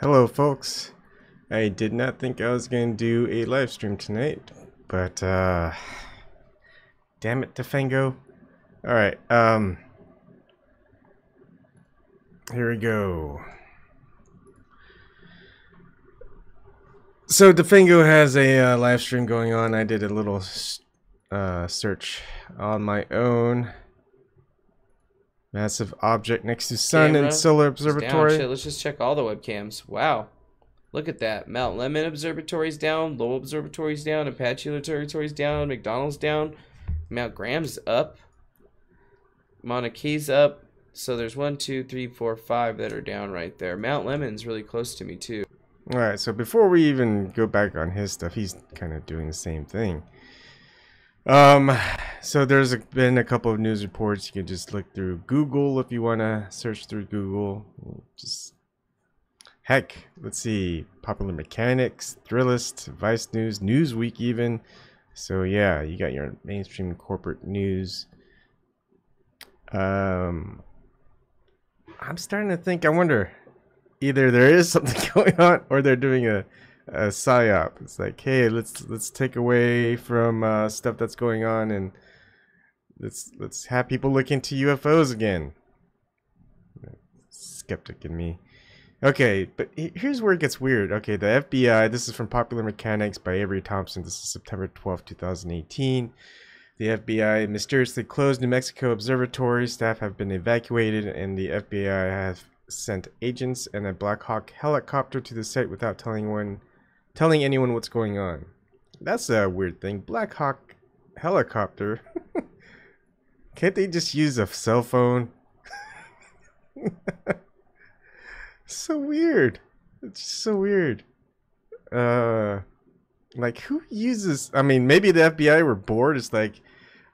Hello folks. I did not think I was going to do a live stream tonight, but damn it, Defango. All right, here we go. So Defango has a live stream going on. I did a little search on my own. Massive object next to sun Camera and solar is observatory. down. Shit, let's just check all the webcams. Wow. Look at that. Mount Lemmon Observatory's down. Lowell Observatory's down. Apache Observatory's down. McDonald's down. Mount Graham's up. Mauna Kea's up. So there's 1, 2, 3, 4, 5 that are down right there. Mount Lemmon's really close to me too. Alright, so before we even go back on his stuff, he's kind of doing the same thing. So there's been a couple of news reports. You can just look through Google if you want to search through Google. Just heck, let's see, Popular Mechanics, Thrillist, Vice News, Newsweek even. So yeah, you got your mainstream corporate news. I'm starting to think, I wonder, either there is something going on or they're doing a psyop. It's like, hey, let's take away from stuff that's going on and let's have people look into UFOs again. Skeptic in me. Okay, but here's where it gets weird. Okay, the FBI, this is from Popular Mechanics by Avery Thompson. This is September 12th, 2018. The FBI mysteriously closed New Mexico Observatory. Staff have been evacuated, and the FBI have sent agents and a Black Hawk helicopter to the site without telling anyone what's going on. That's a weird thing. Black Hawk helicopter. Can't they just use a cell phone? So weird. It's just so weird. Like, who uses... I mean, maybe the FBI were bored. It's like,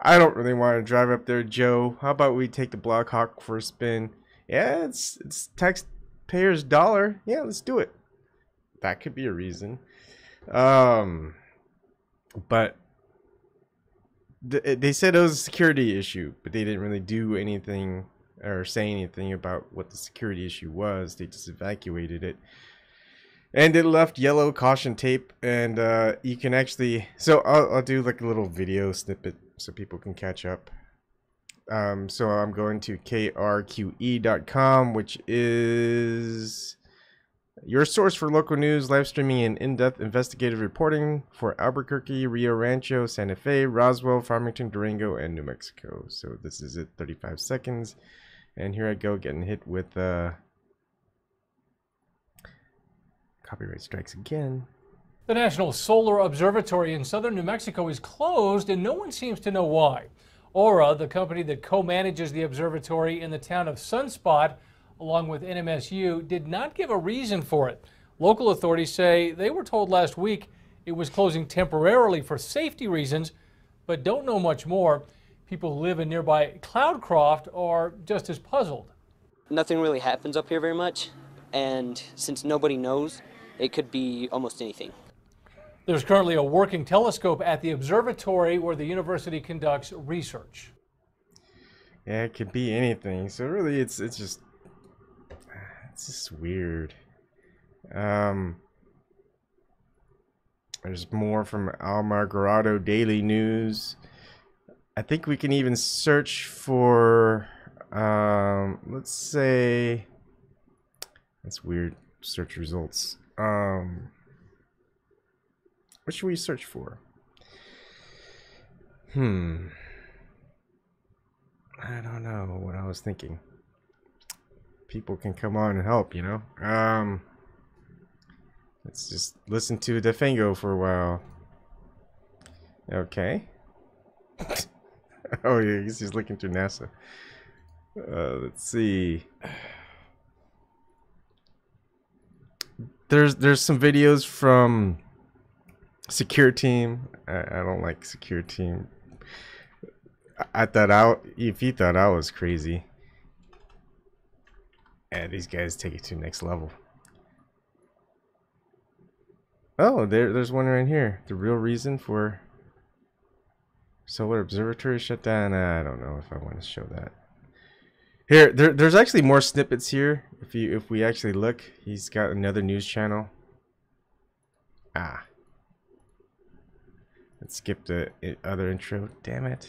I don't really want to drive up there, Joe. How about we take the Black Hawk for a spin? Yeah, it's taxpayers' dollar. Yeah, let's do it. That could be a reason. But they said it was a security issue, but they didn't really do anything or say anything about what the security issue was. They just evacuated it. And it left yellow caution tape, and you can actually... So I'll do like a little video snippet so people can catch up. So I'm going to krqe.com, which is your source for local news, live streaming, and in-depth investigative reporting for Albuquerque, Rio Rancho, Santa Fe, Roswell, Farmington, Durango, and New Mexico. So this is it, 35 seconds. And here I go, getting hit with copyright strikes again. The National Solar Observatory in southern New Mexico is closed, and no one seems to know why. Aura, the company that co-manages the observatory in the town of Sunspot, along with NMSU, did not give a reason for it. Local authorities say they were told last week it was closing temporarily for safety reasons, but don't know much more. People who live in nearby Cloudcroft are just as puzzled. Nothing really happens up here very much, and since nobody knows, it could be almost anything. There's currently a working telescope at the observatory where the university conducts research. Yeah, it could be anything. So really, it's just weird. There's more from Almagrado Daily News. I think we can even search for, let's say, that's weird, search results. What should we search for? I don't know what I was thinking. People can come on and help, you know? Let's just listen to Defango for a while. Okay. Oh yeah, he's looking through NASA. Let's see. There's some videos from Secure Team. I don't like Secure Team. If you thought I was crazy. And these guys take it to the next level. Oh, there's one right here. The real reason for Solar Observatory shut down. I don't know if I want to show that. Here, there's actually more snippets here. if we actually look, he's got another news channel. Let's skip the other intro. Damn it.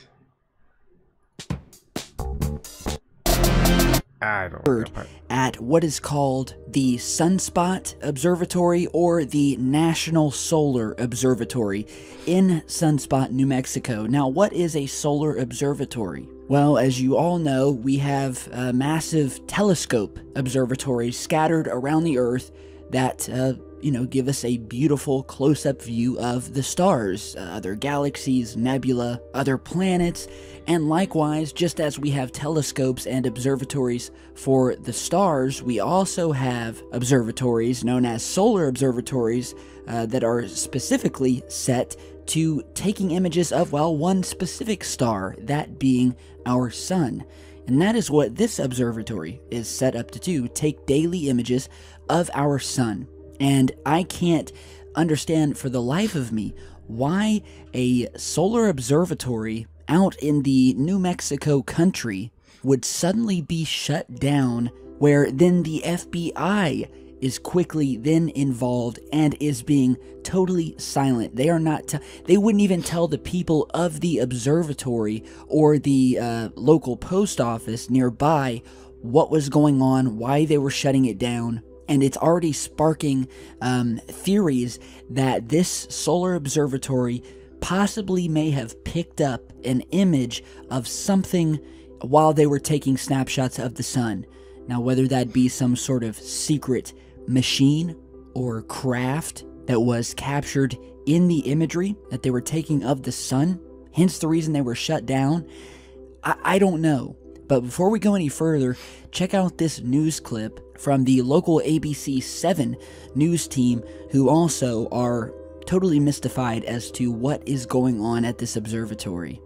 I don't know. At what is called the Sunspot Observatory or the National Solar Observatory in Sunspot, New Mexico. Now, what is a solar observatory? Well, as you all know, we have massive telescope observatories scattered around the Earth that, give us a beautiful close-up view of the stars, other galaxies, nebula, other planets, and likewise, just as we have telescopes and observatories for the stars, we also have observatories known as solar observatories that are specifically set to taking images of, well, one specific star, that being our sun. And that is what this observatory is set up to do, take daily images of our sun. And I can't understand for the life of me why a solar observatory out in the New Mexico country would suddenly be shut down, where then the FBI is quickly then involved and is being totally silent. They are not, they wouldn't even tell the people of the observatory or the local post office nearby what was going on, why they were shutting it down. And it's already sparking theories that this solar observatory possibly may have picked up an image of something while they were taking snapshots of the sun. Now, whether that be some sort of secret machine or craft that was captured in the imagery that they were taking of the sun, hence the reason they were shut down, I don't know. But before we go any further, check out this news clip from the local ABC 7 news team, who also are totally mystified as to what is going on at this observatory.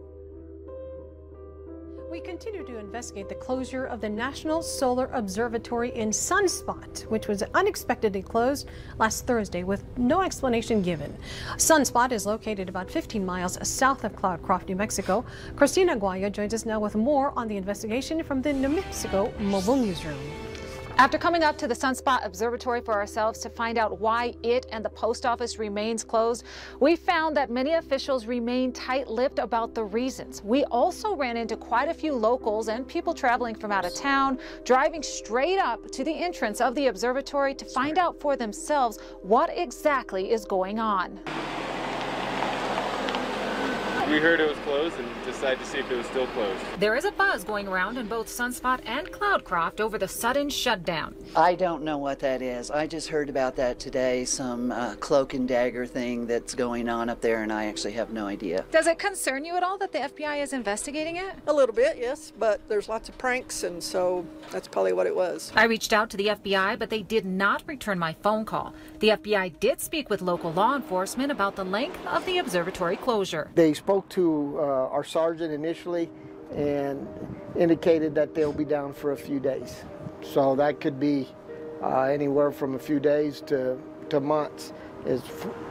We continue to investigate the closure of the National Solar Observatory in Sunspot, which was unexpectedly closed last Thursday with no explanation given. Sunspot is located about 15 miles south of Cloudcroft, New Mexico. Christina Aguaya joins us now with more on the investigation from the New Mexico Mobile Newsroom. After coming up to the Sunspot Observatory for ourselves to find out why it and the post office remains closed, we found that many officials remain tight-lipped about the reasons. We also ran into quite a few locals and people traveling from out of town, driving straight up to the entrance of the observatory to find out for themselves what exactly is going on. We heard it was closed and decided to see if it was still closed. There is a buzz going around in both Sunspot and Cloudcroft over the sudden shutdown. I don't know what that is. I just heard about that today, some cloak and dagger thing that's going on up there, and I actually have no idea. Does it concern you at all that the FBI is investigating it? A little bit, yes, but there's lots of pranks, and so that's probably what it was. I reached out to the FBI, but they did not return my phone call. The FBI did speak with local law enforcement about the length of the observatory closure. They spoke to our sergeant initially and indicated that they'll be down for a few days. So that could be anywhere from a few days to months, is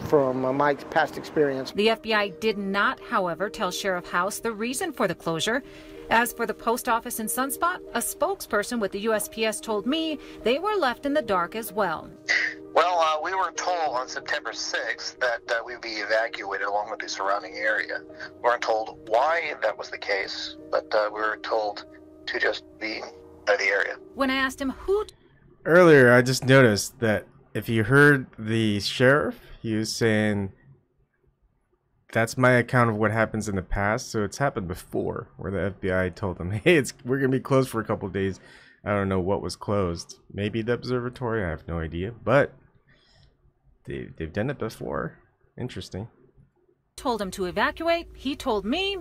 from my past experience. The FBI did not, however, tell Sheriff House the reason for the closure. As for the post office in Sunspot, a spokesperson with the USPS told me they were left in the dark as well. Well, we were told on September 6th that we'd be evacuated along with the surrounding area. We weren't told why that was the case, but we were told to just be out of the area. When I asked him who... Earlier, I just noticed that if you heard the sheriff, he was saying, that's my account of what happens in the past. So it's happened before where the FBI told them, hey, we're going to be closed for a couple of days. I don't know what was closed. Maybe the observatory. I have no idea. But they've done it before. Interesting. Told him to evacuate. He told me...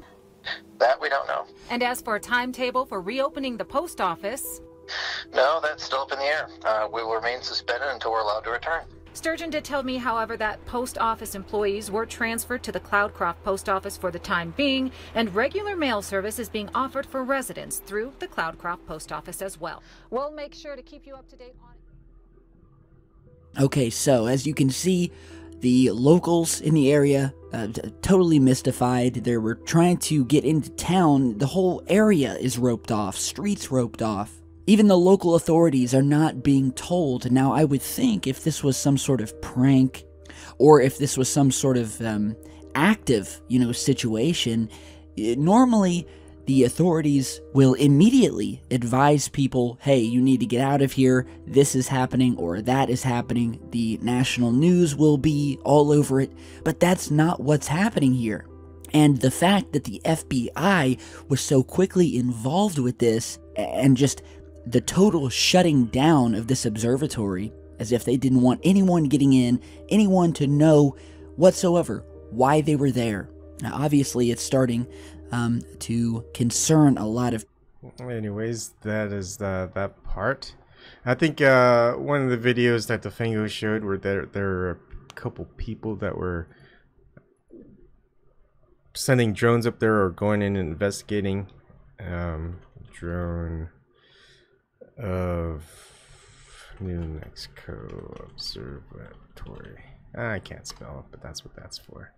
That we don't know. And as for a timetable for reopening the post office... No, that's still up in the air. We will remain suspended until we're allowed to return. Sturgeon did tell me, however, that post office employees were transferred to the Cloudcroft post office for the time being, and regular mail service is being offered for residents through the Cloudcroft post office as well. We'll make sure to keep you up to date on it. Okay, so as you can see, the locals in the area totally mystified. They were trying to get into town. The whole area is roped off, streets roped off. Even the local authorities are not being told. Now, I would think if this was some sort of prank, or if this was some sort of active, situation, normally the authorities will immediately advise people, hey, you need to get out of here, this is happening or that is happening, the national news will be all over it, but that's not what's happening here. And the fact that the FBI was so quickly involved with this, and just the total shutting down of this observatory, as if they didn't want anyone getting in, anyone to know whatsoever why they were there. Now, obviously, it's starting to concern a lot of. Anyways, that is that part. I think one of the videos that the Fango showed were there were a couple people that were sending drones up there or going in and investigating. Drone of New Mexico Observatory. I can't spell it, but that's what that's for.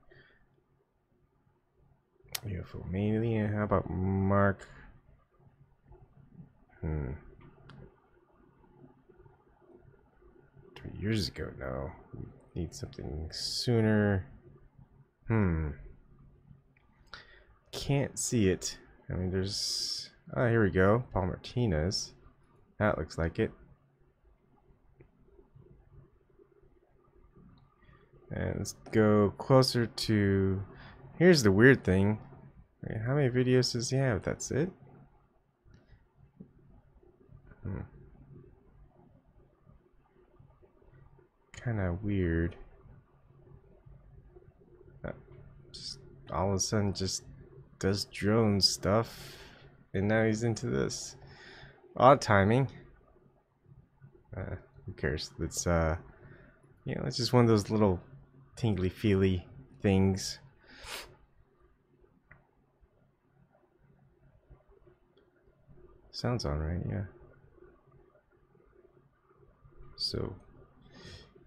UFO alien. How about Mark? 3 years ago. No, we need something sooner. Can't see it. I mean, there's. Oh, here we go. Paul Martinez. That looks like it. And let's go closer to. Here's the weird thing. Wait, how many videos does he have? That's it? Kind of weird. Just all of a sudden just does drone stuff. And now he's into this. Odd timing. Who cares? It's it's just one of those little tingly feely things. Sounds alright, yeah. So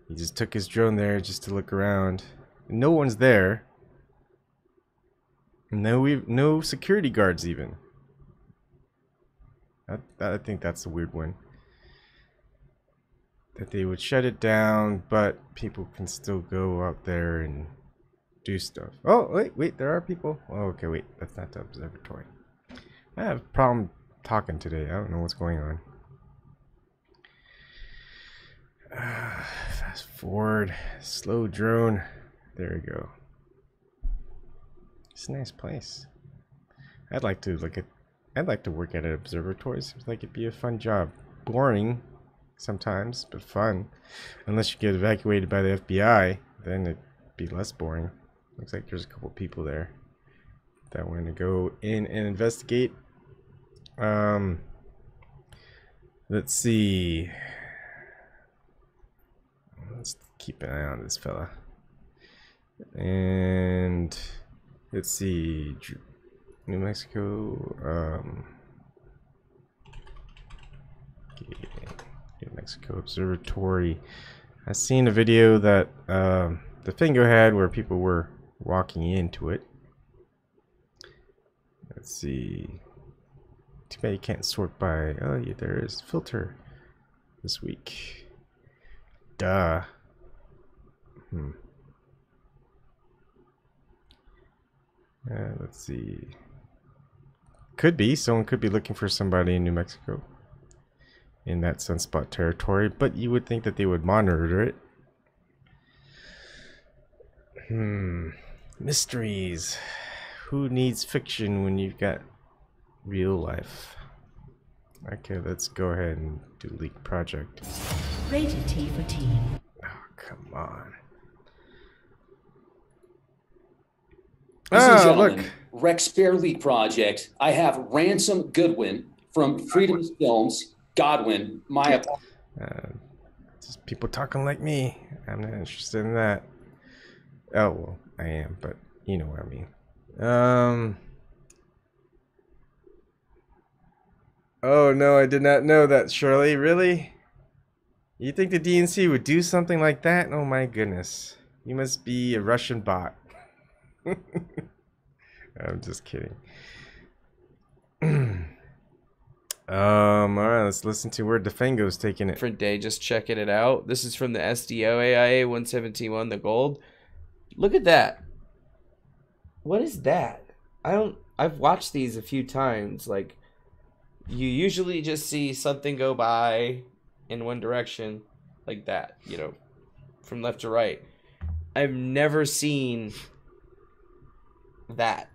he just took his drone there just to look around. No one's there. No security guards even. I think that's the weird one. That they would shut it down, but people can still go out there and do stuff. Oh, wait, there are people. Oh, okay, wait, that's not the observatory. I have a problem talking today. I don't know what's going on. Fast forward, slow drone. There we go. It's a nice place. I'd like to work at an observatory. Seems like it'd be a fun job. Boring sometimes, but fun. Unless you get evacuated by the FBI, then it'd be less boring. Looks like there's a couple people there that want to go in and investigate. Let's see. Let's keep an eye on this fella. And let's see. New Mexico. Okay. New Mexico Observatory. I seen a video that the Fango had where people were walking into it. Let's see. Too bad you can't sort by. Oh, yeah, there is filter this week. Duh. Let's see. Could be. Someone could be looking for somebody in New Mexico. In that sunspot territory. But you would think that they would monitor it. Mysteries. Who needs fiction when you've got real life? Okay, let's go ahead and do leak project. Rated T for teen. Oh, come on. Ladies and gentlemen, Rex Fair Leak Project. I have Ransom Goodwin from Freedom Films. Godwin, my just people talking like me. I'm not interested in that. Oh, well, I am, but you know what I mean. Oh no, I did not know that, Shirley. Really? You think the DNC would do something like that? Oh my goodness. You must be a Russian bot. I'm just kidding. All right, let's listen to where Defengo's taking it. Different day, just checking it out. This is from the SDO AIA 171, the gold. Look at that. What is that? I've watched these a few times. Like, you usually just see something go by in one direction like that, you know, from left to right. I've never seen that.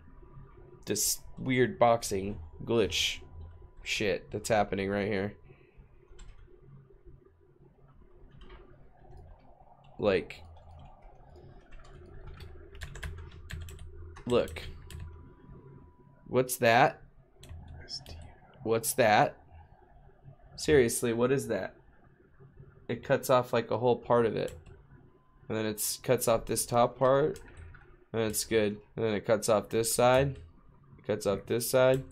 This weird boxing glitch shit that's happening right here. Like, look. What's that? What's that? Seriously, what is that? It cuts off like a whole part of it. And then it cuts off this top part. And it's good. And then it cuts off this side. It cuts off this side.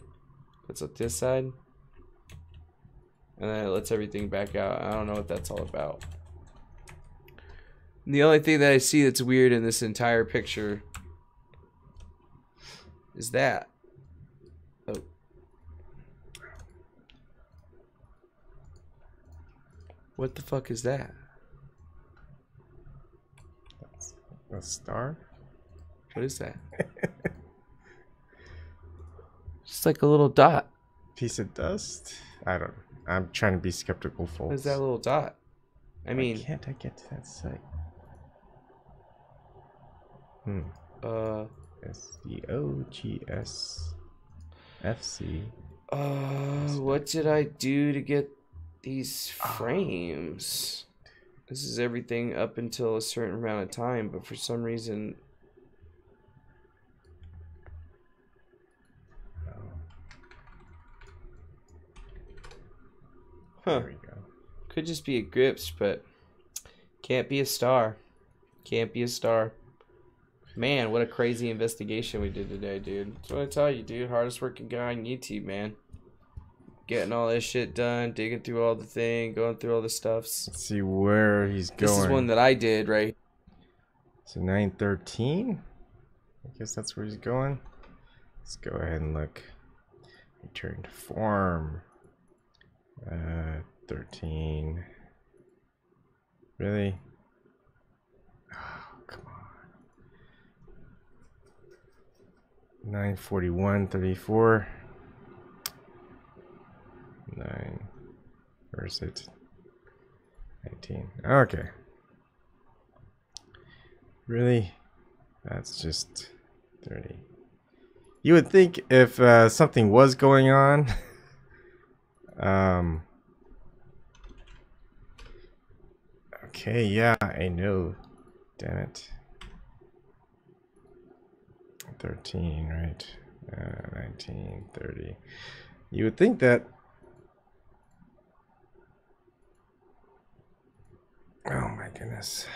Cuts off this side. And then it lets everything back out. I don't know what that's all about. And the only thing that I see that's weird in this entire picture is that. Oh. What the fuck is that? A star? What is that? Just like a little dot. Piece of dust? I don't know. I'm trying to be skeptical, folks. What is that little dot? I mean, why can't I get to that site? SDOGSFC. What did I do to get these frames? This is everything up until a certain amount of time, but for some reason... Huh. There we go. Could just be a grips, but can't be a star. Can't be a star. Man, what a crazy investigation we did today, dude. That's what I tell you, dude. Hardest working guy on YouTube, man. Getting all this shit done, digging through all the thing, going through all the stuffs. Let's see where he's going. This is one that I did, right? So 913? I guess that's where he's going. Let's go ahead and look. Return to form. 13. Really? Oh, come on. 941, 34. 9. Where is it? 19. Okay. Really? That's just 30. You would think if something was going on, okay, yeah, I know. Damn it. 13, right? 19, 30. You would think that. Oh my goodness.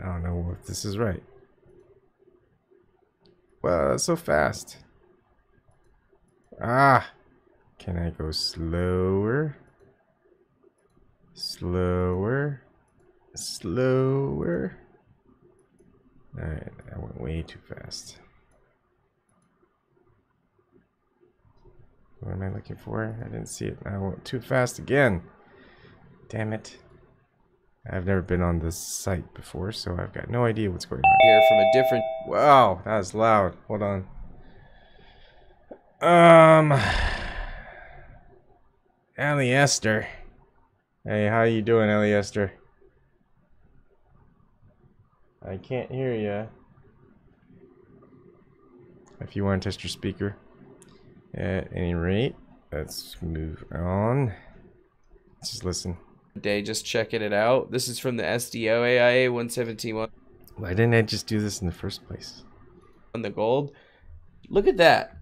I don't know if this is right. Well, that's so fast. Ah. Can I go slower? Slower? Slower? Alright, I went way too fast. What am I looking for? I didn't see it. I went too fast again. Damn it. I've never been on this site before, so I've got no idea what's going on. Here from a different... Wow, that was loud. Hold on. Ellie Esther. Hey, how you doing, Ellie Esther? I can't hear you. If you want to test your speaker. At any rate, let's move on. Let's just listen. Day, just checking it out. This is from the SDO AIA 171. Why didn't I just do this in the first place? On the gold. Look at that.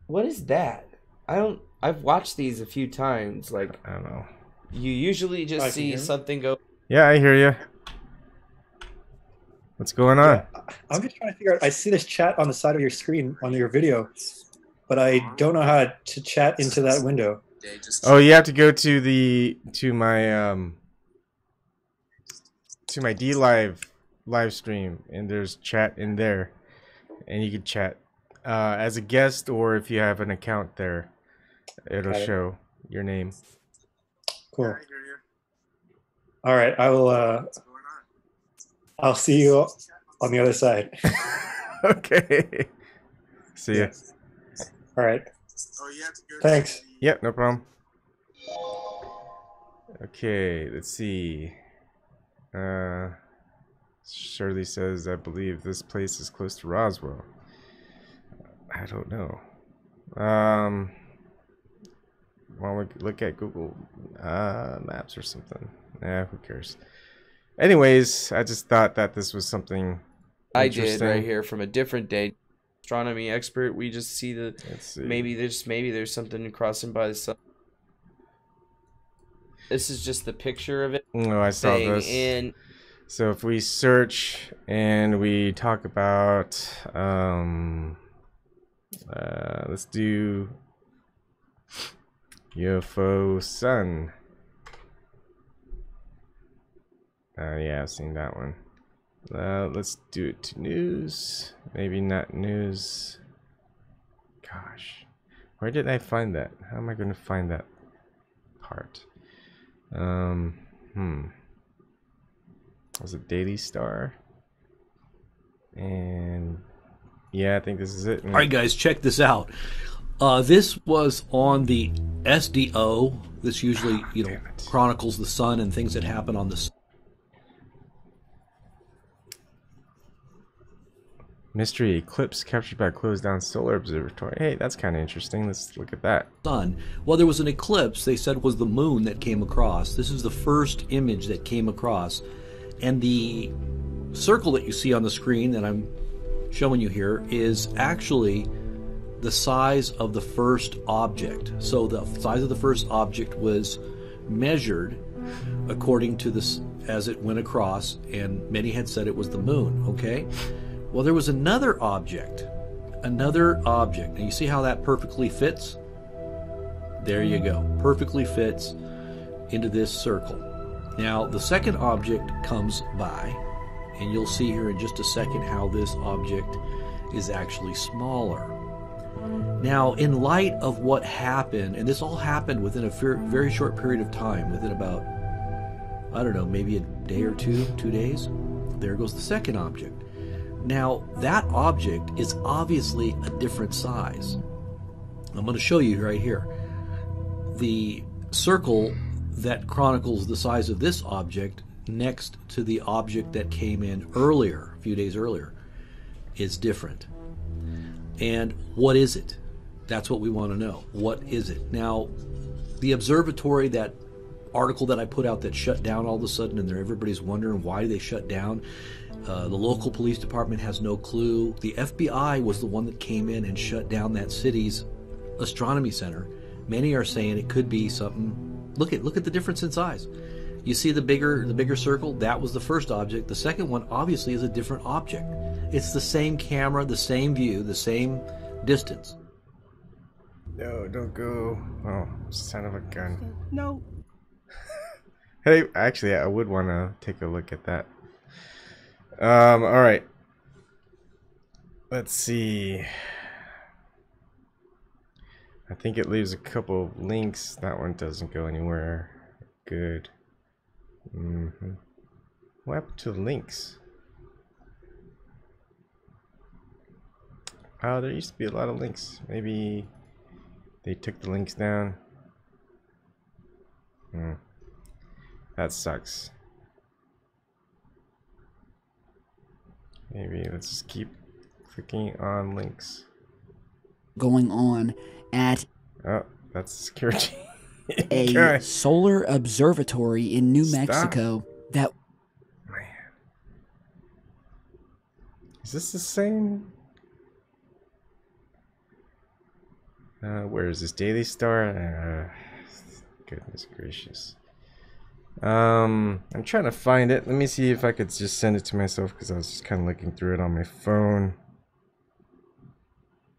What is that? I've watched these a few times. Like, I don't know. You usually just see something go. Yeah, I hear you. What's going on? Yeah, I'm just trying to figure out. I see this chat on the side of your screen on your video, but I don't know how to chat into that window. Oh, you have to go to my DLive live stream, and there's chat in there, and you can chat as a guest or if you have an account there. it'll Got it. show your name. Cool. All right, I will. I'll see you on the other side. Okay. See ya. All right. Thanks. Yep, no problem. Okay, let's see. Shirley says, I believe this place is close to Roswell. I don't know. While we look at Google Maps or something. Who cares? Anyways, I just thought that this was something I did right here from a different day. Astronomy expert. We just see the maybe there's something crossing by the sun. This is just the picture of it. No, I saw this. And so if we search and we talk about let's do UFO sun. Yeah, I've seen that one. Let's do it to news. Maybe not news. Gosh, where did I find that? How am I going to find that part? Was it Daily Star? And yeah, I think this is it. All right, guys, check this out. This was on the SDO. This usually, chronicles the sun and things that happen on the sun. Mystery eclipse captured by closed down solar observatory. Hey, that's kind of interesting. Let's look at that. Sun. Well, there was an eclipse. They said was the moon that came across. This is the first image that came across, and the circle that you see on the screen that I'm showing you here is actually the size of the first object. So the size of the first object was measured according to this as it went across, and many had said it was the moon. Okay. Well, there was another object. Now you see how that perfectly fits? There you go. Perfectly fits into this circle. Now, the second object comes by, and you'll see here in just a second how this object is actually smaller. Now, in light of what happened, and this all happened within a very short period of time, within about, I don't know, maybe a day or 2 days, there goes the second object. Now, that object is obviously a different size. I'm going to show you right here. The circle that chronicles the size of this object next to the object that came in earlier, a few days earlier, is different. And what is it? That's what we want to know. What is it? Now, the observatory, that article that I put out that shut down all of a sudden, and everybody's wondering why they shut down. The local police department has no clue. The FBI was the one that came in and shut down that city's astronomy center. Many are saying it could be something. Look at the difference in size. You see the bigger circle? That was the first object. The second one obviously is a different object. It's the same camera, the same view, the same distance. No, don't go. Oh, son of a gun. No. Hey, actually, I would want to take a look at that. All right. Let's see. I think it leaves a couple of links. That one doesn't go anywhere. Good. What happened to the links? Oh, there used to be a lot of links. Maybe they took the links down. That sucks. Maybe let's just keep clicking on links. Going on at that's security. a solar observatory in New Mexico that is this the same? Where is this? Daily Star? Goodness gracious. I'm trying to find it. Let me see if I could just send it to myself, because I was just kind of looking through it on my phone,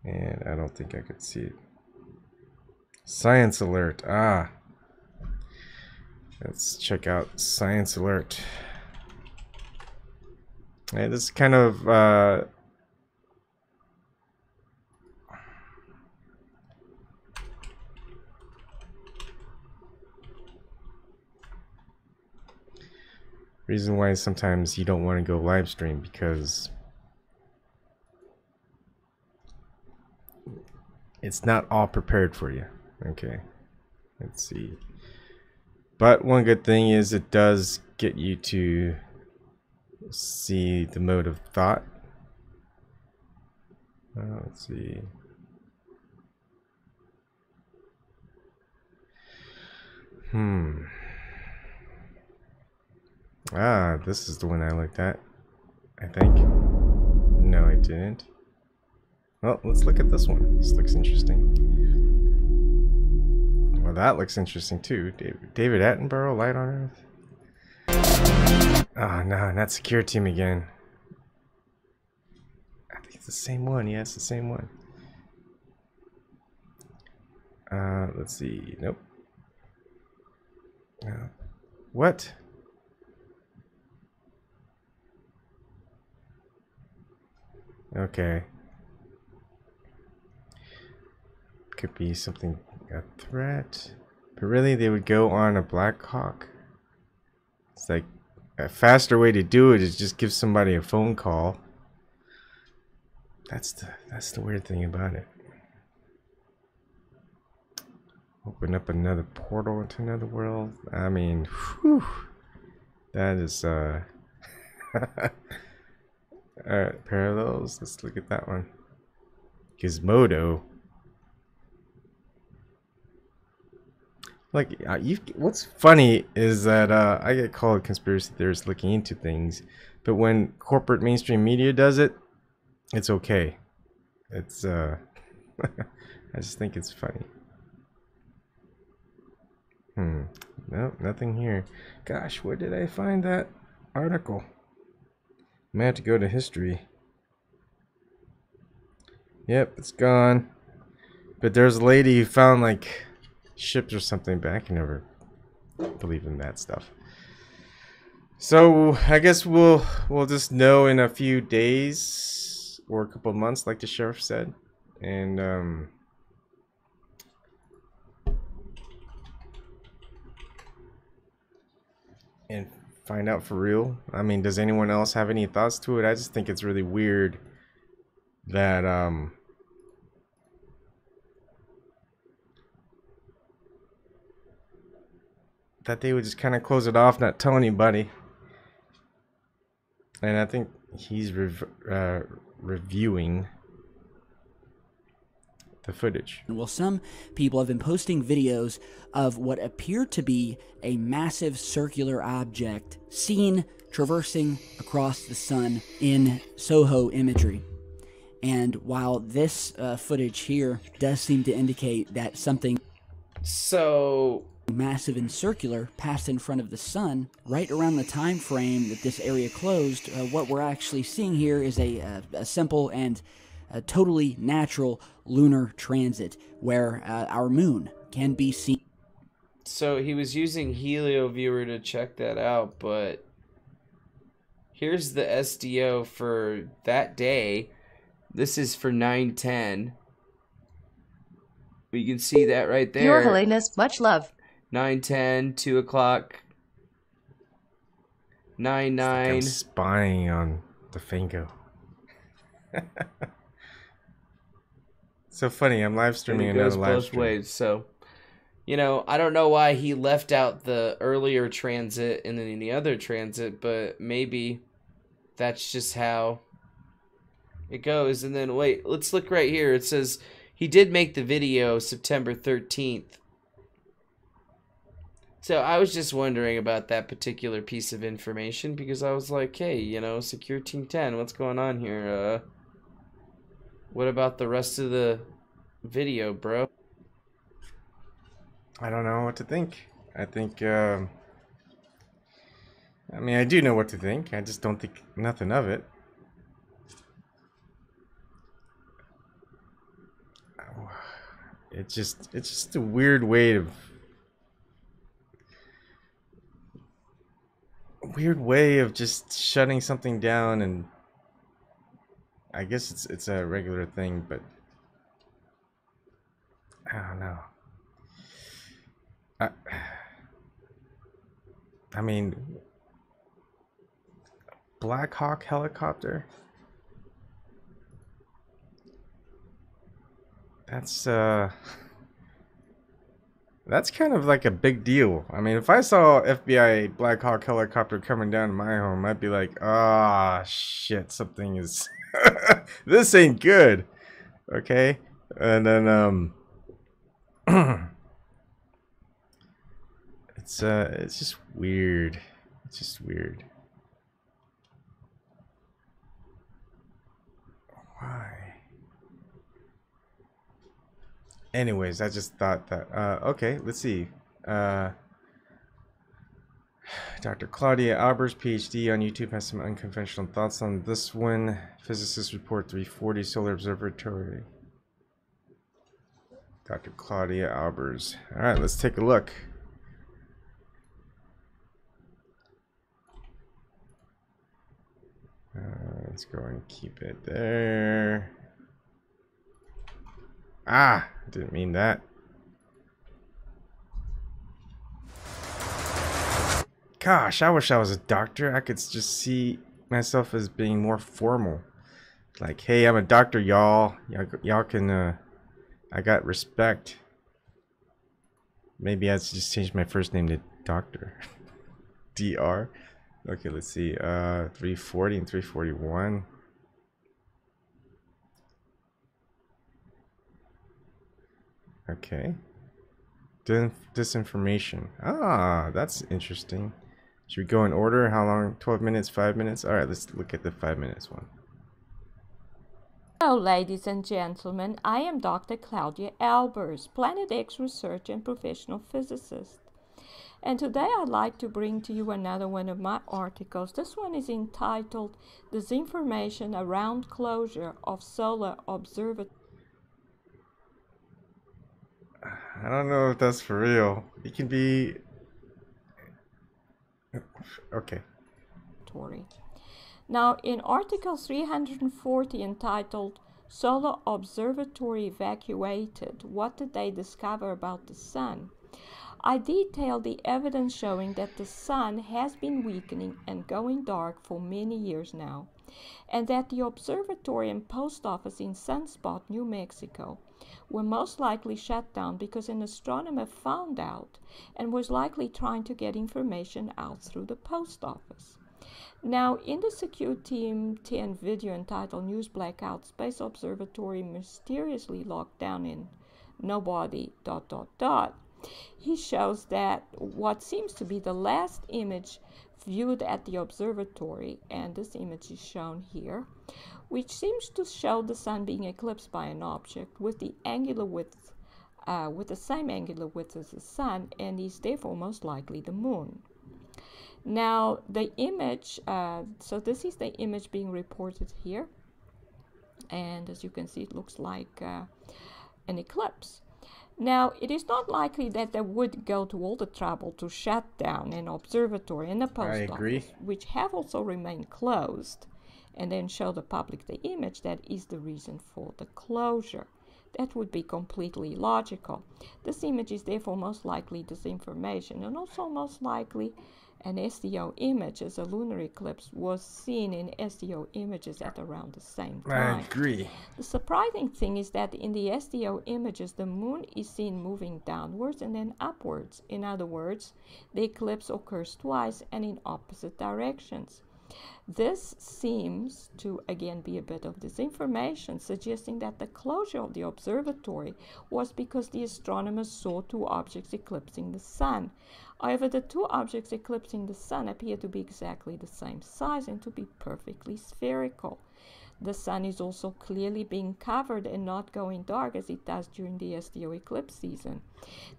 and I don't think I could see it. Science Alert. Let's check out Science Alert. Hey, this is kind of Reason why sometimes you don't want to go live stream, because it's not all prepared for you. Okay, let's see. But one good thing is it does get you to see the mode of thought. Let's see. This is the one I looked at, I think. No, I didn't. Well, let's look at this one. This looks interesting. Well, that looks interesting too. David Attenborough, Light on Earth. Oh no, not Secure Team again. I think it's the same one. Yeah, it's the same one. Let's see. Nope. What? Okay. Could be something, a threat. But really, they would go on a Black Hawk. It's like a faster way to do it is just give somebody a phone call. That's the weird thing about it. Open up another portal into another world. I mean, whew, that is alright, parallels. Let's look at that one. Gizmodo. Like, what's funny is that I get called conspiracy theorist looking into things, but when corporate mainstream media does it, it's okay. It's I just think it's funny. Nope, nothing here. Gosh, where did I find that article? I may have to go to history. Yep, it's gone. But there's a lady who found like ships or something, but I can never believe in that stuff. So I guess we'll just know in a few days or a couple of months, like the sheriff said, and find out for real. I mean, does anyone else have any thoughts to it? I just think it's really weird that that they would just kind of close it off, not tell anybody. And I think he's reviewing the footage. Well, some people have been posting videos of what appear to be a massive circular object seen traversing across the sun in Soho imagery. And while this footage here does seem to indicate that something massive and circular passed in front of the sun right around the time frame that this area closed, what we're actually seeing here is a simple and a totally natural lunar transit where our moon can be seen. So he was using HelioViewer to check that out, but here's the SDO for that day. This is for 9/10. We can see that right there. Your Holiness, much love. 9/10, 2 o'clock, 9/9. I'm spying on the Fango. So funny, I'm live streaming another live stream. Ways, so, you know, I don't know why he left out the earlier transit and then the other transit, but maybe that's just how it goes. And then, wait, let's look right here. It says he did make the video September 13th. So I was just wondering about that particular piece of information because I was like, hey, you know, Secure Team 10, what's going on here? What about the rest of the video, bro? I don't know what to think. I think, I mean, I do know what to think. I just don't think nothing of it. It's just a weird way of just shutting something down, and I guess it's a regular thing, but I don't know. I mean, Black Hawk helicopter? That's kind of like a big deal. I mean, if I saw FBI Black Hawk helicopter coming down to my home, I'd be like, ah, shit, something is this ain't good. Okay? And then it's just weird. It's just weird. Why? Anyways, I just thought that okay, let's see. Dr. Claudia Albers, PhD on YouTube, has some unconventional thoughts on this one. Physicists report 340 Solar Observatory. Dr. Claudia Albers. Alright, let's take a look. Let's go and keep it there. Ah, didn't mean that. Gosh, I wish I was a doctor. I could just see myself as being more formal. Like, hey, I'm a doctor, y'all. Y'all can, I got respect. Maybe I should just change my first name to Doctor. DR. Okay, let's see. 340 and 341. Okay. Disinformation. Ah, that's interesting. Should we go in order? How long? 12 minutes, 5 minutes? Alright, let's look at the 5 minutes one. Hello, ladies and gentlemen. I am Dr. Claudia Albers, Planet X researcher and professional physicist. And today I'd like to bring to you another one of my articles. This one is entitled Disinformation Around Closure of Solar Observatory. I don't know if that's for real. It can be... Okay. Now, in Article 340 entitled Solar Observatory Evacuated, What Did They Discover About the Sun? I detail the evidence showing that the sun has been weakening and going dark for many years now, and that the observatory and post office in Sunspot, New Mexico, were most likely shut down because an astronomer found out and was likely trying to get information out through the post office. Now, in the Secure Team 10 video entitled News Blackout, Space Observatory Mysteriously Locked Down in Nobody... he shows that what seems to be the last image viewed at the observatory, and this image is shown here, which seems to show the sun being eclipsed by an object with the angular width, with the same angular width as the sun, and is therefore most likely the moon. Now, the image, so this is the image being reported here, and as you can see, it looks like an eclipse. Now, it is not likely that they would go to all the trouble to shut down an observatory and a post office, which have also remained closed, and then show the public the image that is the reason for the closure. That would be completely illogical. This image is therefore most likely disinformation, and also most likely an SDO image, as a lunar eclipse was seen in SDO images at around the same time. I agree. The surprising thing is that in the SDO images, the moon is seen moving downwards and then upwards. In other words, the eclipse occurs twice and in opposite directions. This seems to again be a bit of disinformation, suggesting that the closure of the observatory was because the astronomers saw two objects eclipsing the sun. However, the two objects eclipsing the sun appear to be exactly the same size and to be perfectly spherical. The sun is also clearly being covered and not going dark as it does during the SDO eclipse season.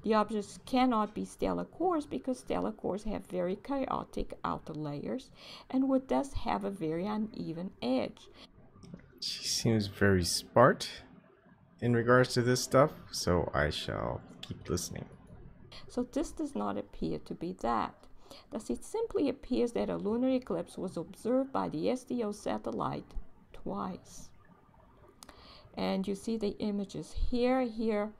The objects cannot be stellar cores because stellar cores have very chaotic outer layers and would thus have a very uneven edge. She seems very smart in regards to this stuff, so I shall keep listening. So this does not appear to be that. Thus it simply appears that a lunar eclipse was observed by the SDO satellite twice. And you see the images here. Here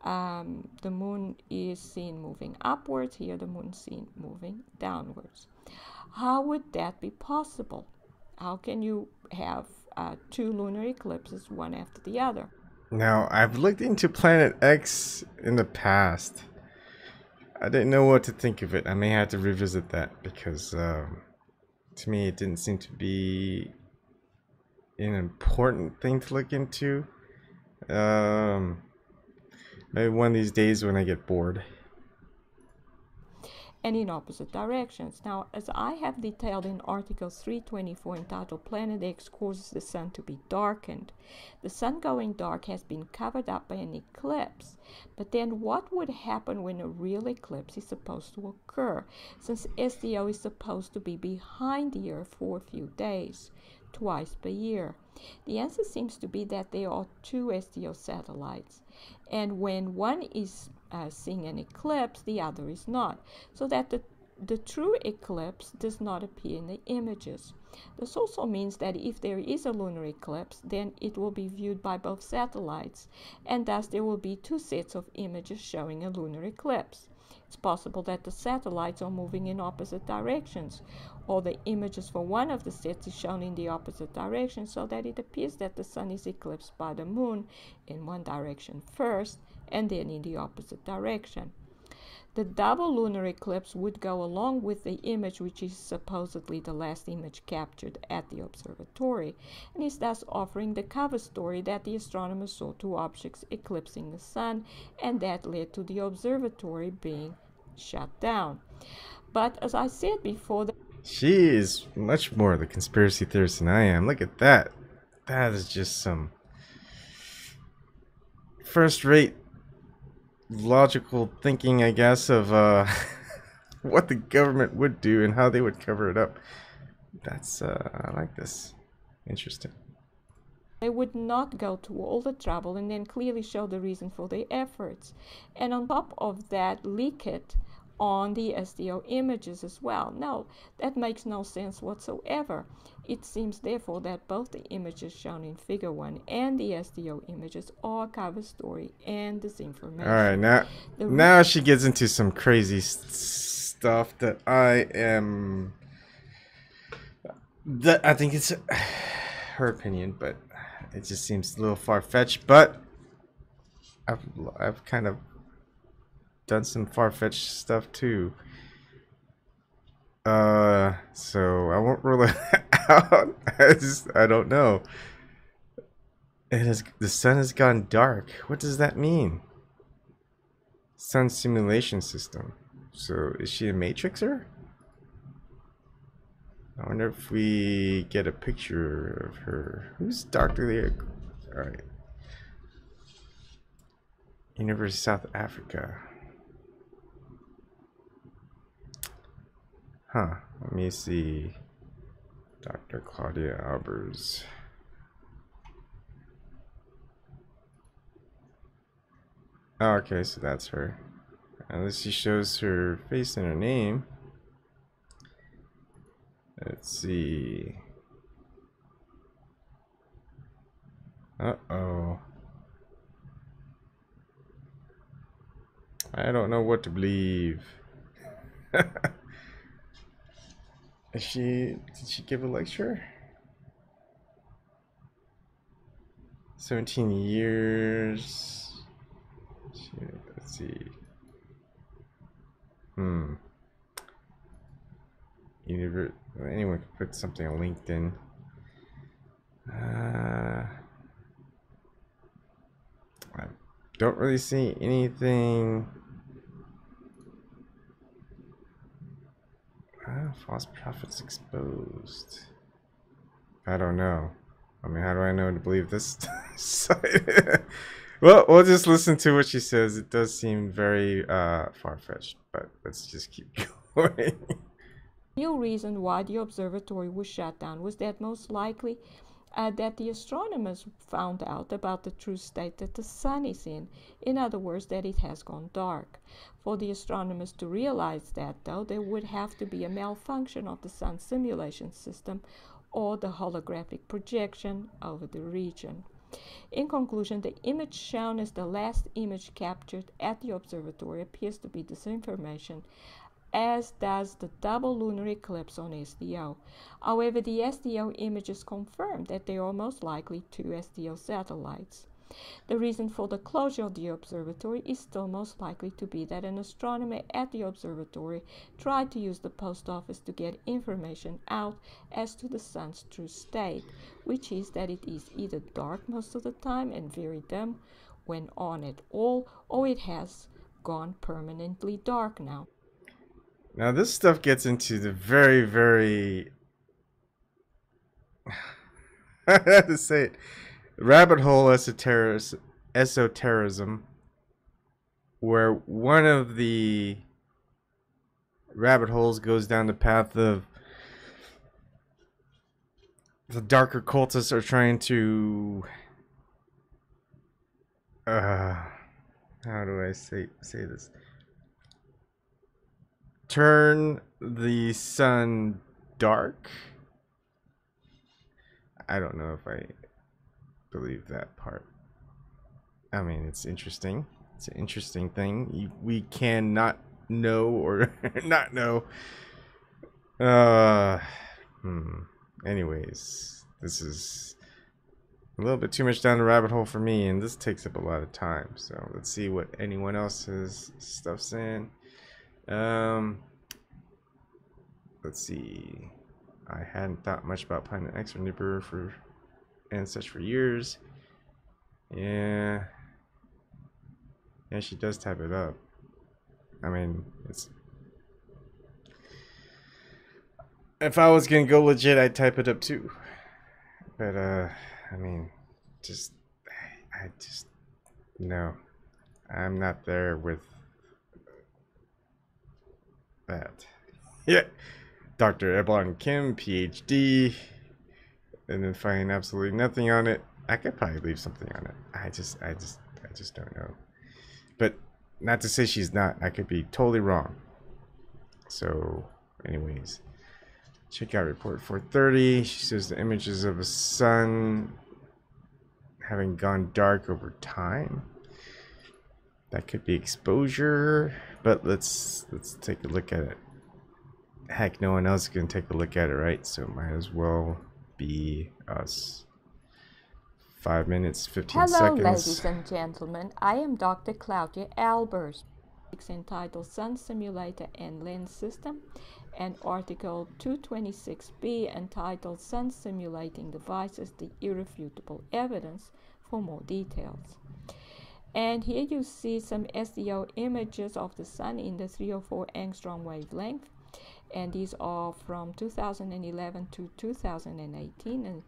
the moon is seen moving upwards. Here the moon is seen moving downwards. How would that be possible? How can you have two lunar eclipses, one after the other? Now, I've looked into Planet X in the past. I didn't know what to think of it. I may have to revisit that because to me it didn't seem to be an important thing to look into. Maybe one of these days when I get bored. And in opposite directions. Now, as I have detailed in Article 324 entitled Planet X Causes the Sun to be Darkened, the Sun going dark has been covered up by an eclipse. But then what would happen when a real eclipse is supposed to occur, since SDO is supposed to be behind the Earth for a few days, twice per year? The answer seems to be that there are two SDO satellites, and when one is seeing an eclipse, the other is not, so that the true eclipse does not appear in the images. This also means that if there is a lunar eclipse, then it will be viewed by both satellites, and thus there will be two sets of images showing a lunar eclipse. It's possible that the satellites are moving in opposite directions, or the images for one of the sets is shown in the opposite direction, so that it appears that the Sun is eclipsed by the Moon in one direction first, and then in the opposite direction. The double lunar eclipse would go along with the image, which is supposedly the last image captured at the observatory, and is thus offering the cover story that the astronomers saw two objects eclipsing the Sun, and that led to the observatory being shut down. But as I said before, She is much more the conspiracy theorist than I am. Look at that. That is just some first-rate logical thinking, I guess, of what the government would do and how they would cover it up. That's I like this. Interesting. they would not go to all the trouble and then clearly show the reason for their efforts. And on top of that, leak it on the SDO images as well. No, that makes no sense whatsoever. It seems therefore that both the images shown in Figure 1 and the SDO images are cover story and disinformation. Alright, now she gets into some crazy stuff that I think it's her opinion, but it just seems a little far-fetched. But I've kind of done some far-fetched stuff too. So I won't rule it out. I don't know. The sun has gone dark. What does that mean? Sun simulation system. So is she a matrixer? I wonder if we get a picture of her. Who's Dr. Leah? Alright. University of South Africa. Huh. Let me see. Dr. Claudia Albers. Oh, okay, so that's her. Unless she shows her face and her name. Let's see. Uh-oh. I don't know what to believe. Did she give a lecture? 17 years. Let's see. Anyone could put something on LinkedIn. I don't really see anything. False prophets exposed. I don't know. I mean, how do I know to believe this site? Well, we'll just listen to what she says. It does seem very far-fetched, but let's just keep going. The real reason why the observatory was shut down was that most likely that the astronomers found out about the true state that the sun is in. In other words, that it has gone dark. For the astronomers to realize that, though, there would have to be a malfunction of the sun simulation system or the holographic projection over the region. In conclusion, the image shown as the last image captured at the observatory appears to be disinformation, as does the double lunar eclipse on SDO. However, the SDO images confirm that they are most likely two SDO satellites. The reason for the closure of the observatory is still most likely to be that an astronomer at the observatory tried to use the post office to get information out as to the sun's true state, which is that it is either dark most of the time and very dim when on at all, or it has gone permanently dark now. Now this stuff gets into the very, very I have to say it, rabbit hole esotericism, where one of the rabbit holes goes down the path of the darker cultists are trying to how do I say this? Turn the sun dark? I don't know if I believe that part. I mean, it's interesting. It's an interesting thing. We cannot know or not know. Anyways, this is a little bit too much down the rabbit hole for me, and this takes up a lot of time. So let's see what anyone else's stuff's in. Let's see. I hadn't thought much about Planet X or Nibiru and such for years. Yeah, she does type it up. I mean, it's. If I was gonna go legit, I'd type it up too. But I mean, I just no, I'm not there with that. Yeah, Dr. Ebon Kim, PhD, and then finding absolutely nothing on it. I could probably leave something on it. I just don't know. But not to say she's not. I could be totally wrong. So, anyways, check out report 430. She says the images of a sun having gone dark over time. That could be exposure, but let's take a look at it. Heck, no one else can take a look at it, right? So it might as well be us. 5 minutes, 15 seconds. Hello, ladies and gentlemen. I am Dr. Claudia Albers. It's entitled Sun Simulator and Lens System, and article 226b entitled Sun Simulating Devices, the Irrefutable Evidence, for more details. And here you see some SDO images of the sun in the 304 angstrom wavelength. And these are from 2011 to 2018, and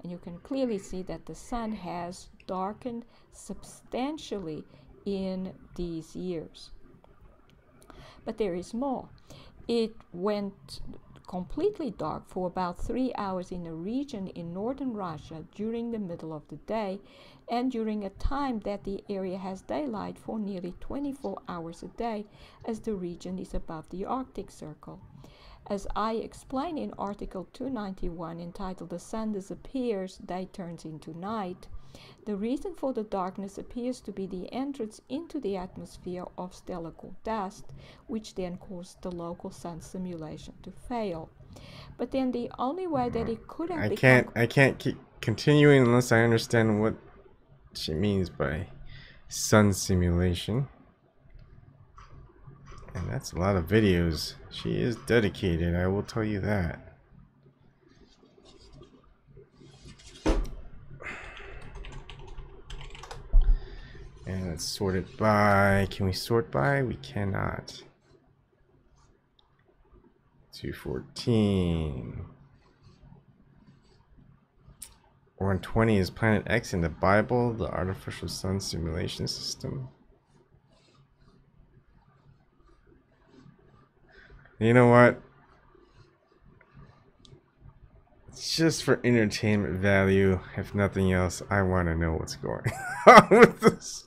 you can clearly see that the sun has darkened substantially in these years. But there is more. It went completely dark for about 3 hours in a region in northern Russia during the middle of the day, and during a time that the area has daylight for nearly 24 hours a day, as the region is above the Arctic Circle. As I explain in article 291 entitled The Sun Disappears, Day Turns into Night, the reason for the darkness appears to be the entrance into the atmosphere of stellar core dust, which then caused the local sun simulation to fail. But then the only way that it could have I can't keep continuing unless I understand what she means by sun simulation. And that's a lot of videos. She is dedicated, I will tell you that. And let's sort it by, can we sort by? We cannot. 214. 120 is Planet X in the Bible, the artificial sun simulation system. You know what? It's just for entertainment value. If nothing else, I want to know what's going on with this.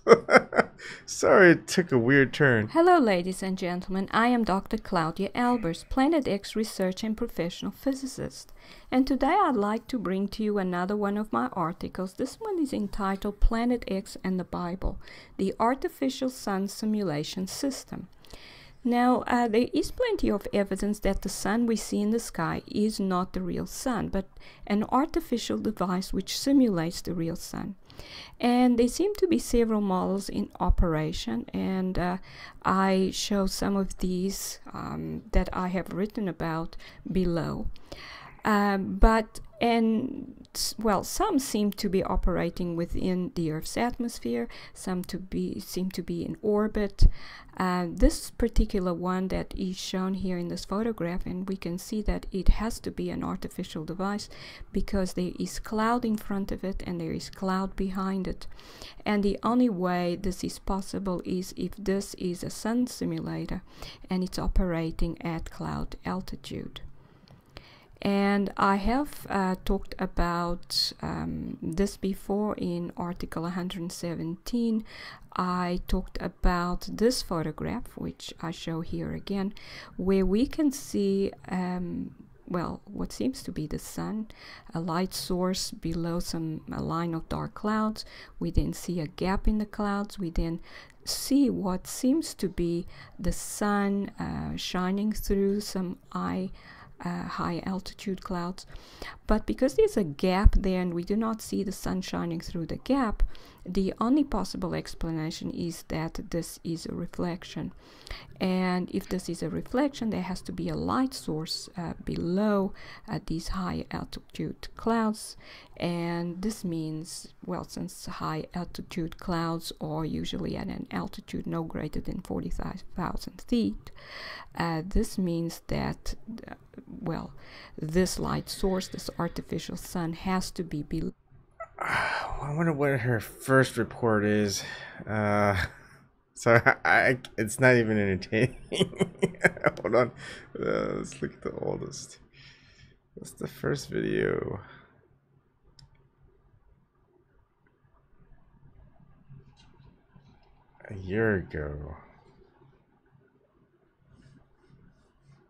Sorry, it took a weird turn. Hello, ladies and gentlemen. I am Dr. Claudia Albers, Planet X research and professional physicist. And today I'd like to bring to you another one of my articles. This one is entitled Planet X and the Bible, the Artificial Sun Simulation System. Now, there is plenty of evidence that the sun we see in the sky is not the real sun, but an artificial device which simulates the real sun. And there seem to be several models in operation, and I show some of these that I have written about below. Some seem to be operating within the Earth's atmosphere, some seem to be in orbit. This particular one that is shown here in this photograph, and we can see that it has to be an artificial device because there is cloud in front of it and there is cloud behind it. And the only way this is possible is if this is a sun simulator and it's operating at cloud altitude. And I have talked about this before in article 117. I talked about this photograph, which I show here again, where we can see what seems to be the sun, a light source below a line of dark clouds. We then see a gap in the clouds. We then see what seems to be the sun shining through some high altitude clouds, but because there's a gap there and we do not see the sun shining through the gap, the only possible explanation is that this is a reflection. And if this is a reflection, there has to be a light source below these high altitude clouds. And this means, well, since high altitude clouds are usually at an altitude no greater than 45,000 feet, this means that this light source, this artificial sun, has to be below. I wonder what her first report is. So it's not even entertaining. Hold on. Let's look at the oldest. What's the first video? A year ago.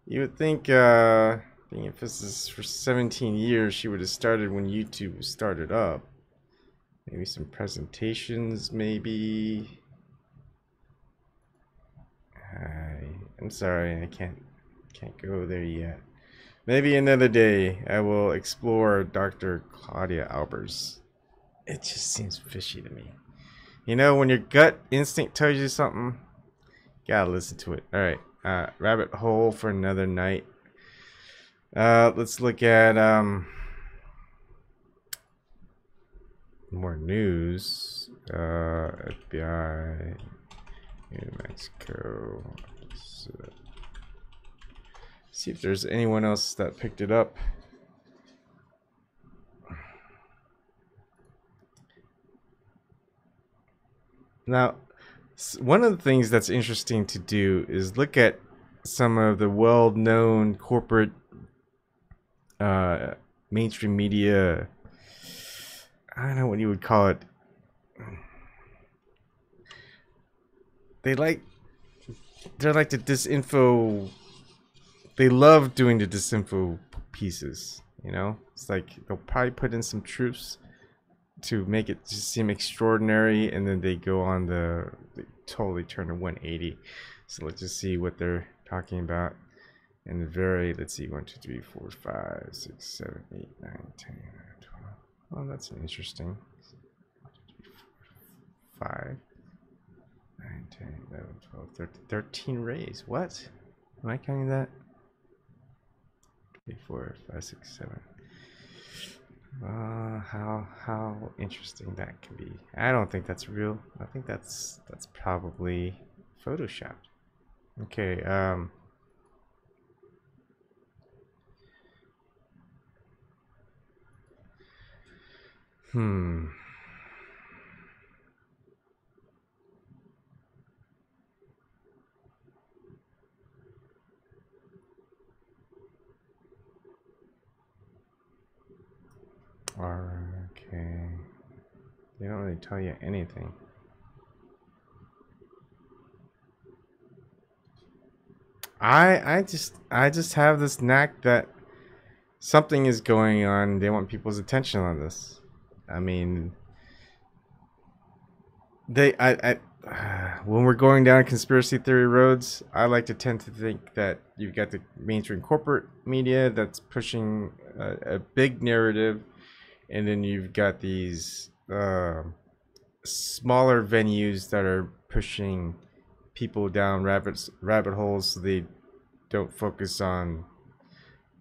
You would think, if this is for 17 years, she would have started when YouTube started up. Maybe some presentations, maybe. I'm sorry, I can't go there yet. Maybe another day I will explore Dr. Claudia Albers. It just seems fishy to me. You know, when your gut instinct tells you something, you gotta listen to it. Alright, rabbit hole for another night. Let's look at more news. FBI, New Mexico. See if there's anyone else that picked it up. Now, one of the things that's interesting to do is look at some of the well-known corporate mainstream media. I don't know what you would call it. They're like the disinfo. They love doing the disinfo pieces, you know? It's like they'll probably put in some truths to make it just seem extraordinary, and then they go on they totally turn a 180. So let's just see what they're talking about. And let's see, 1, 2, 3, 4, 5, 6, 7, 8, 9, 10, 12. Oh, that's interesting. 5, 9, 10, 11, 12, 13 rays. What? Am I counting that? 3, 4, 5, 6, 7. How interesting that can be. I don't think that's real. I think that's probably photoshopped. Okay, Okay. They don't really tell you anything. I just have this knack that something is going on. They want people's attention on this. I mean, when we're going down conspiracy theory roads, I like to tend to think that you've got the mainstream corporate media that's pushing a big narrative, and then you've got these smaller venues that are pushing people down rabbit holes so they don't focus on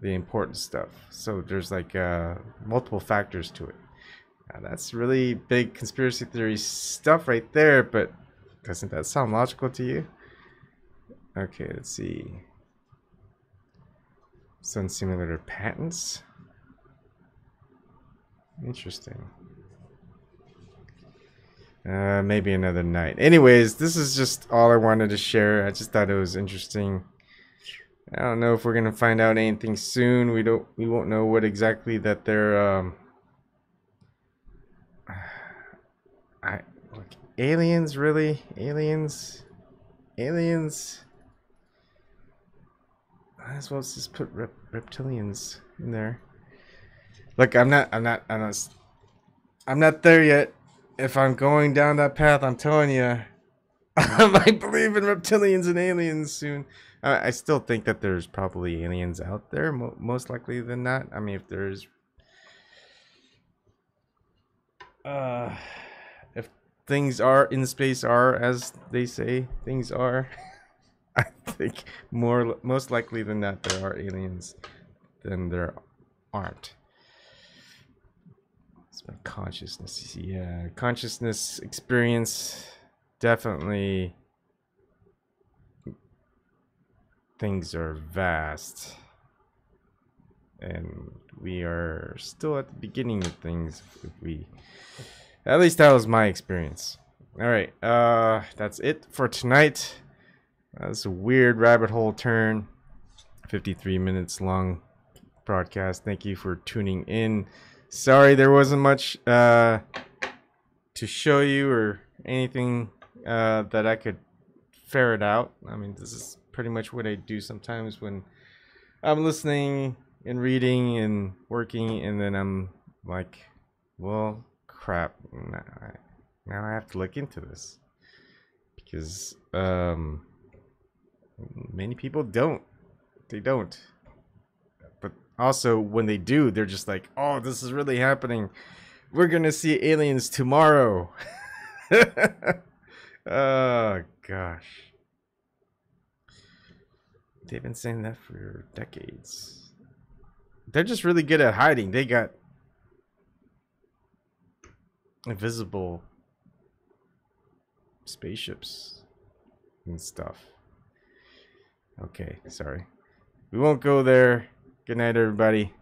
the important stuff. So there's like multiple factors to it. Now, that's really big conspiracy theory stuff right there, but doesn't that sound logical to you? Okay, let's see. Sun simulator patents. Interesting. Maybe another night. Anyways, this is just all I wanted to share. I just thought it was interesting. I don't know if we're gonna find out anything soon. We won't know what exactly that they're like aliens, really? Aliens? Might as well just put reptilians in there. Look, I'm not there yet. If I'm going down that path, I'm telling you, I might believe in reptilians and aliens soon. I still think that there's probably aliens out there, most likely than not. I mean, if there's, if things are in space are as they say things are, I think most likely than not there are aliens than there aren't. It's my consciousness. Yeah, consciousness experience, definitely. Things are vast, and we are still at the beginning of things. At least that was my experience. All right, that's it for tonight. That's a weird rabbit hole turn. 53 minutes long broadcast. Thank you for tuning in. Sorry there wasn't much to show you or anything that I could ferret out. I mean, this is pretty much what I do sometimes when I'm listening and reading and working, and then I'm like, well, crap, now I have to look into this, because many people don't. But also when they do, they're just like, oh, this is really happening, we're gonna see aliens tomorrow. Oh gosh, they've been saying that for decades. They're just really good at hiding. They got invisible spaceships and stuff. Okay, sorry. We won't go there. Good night, everybody.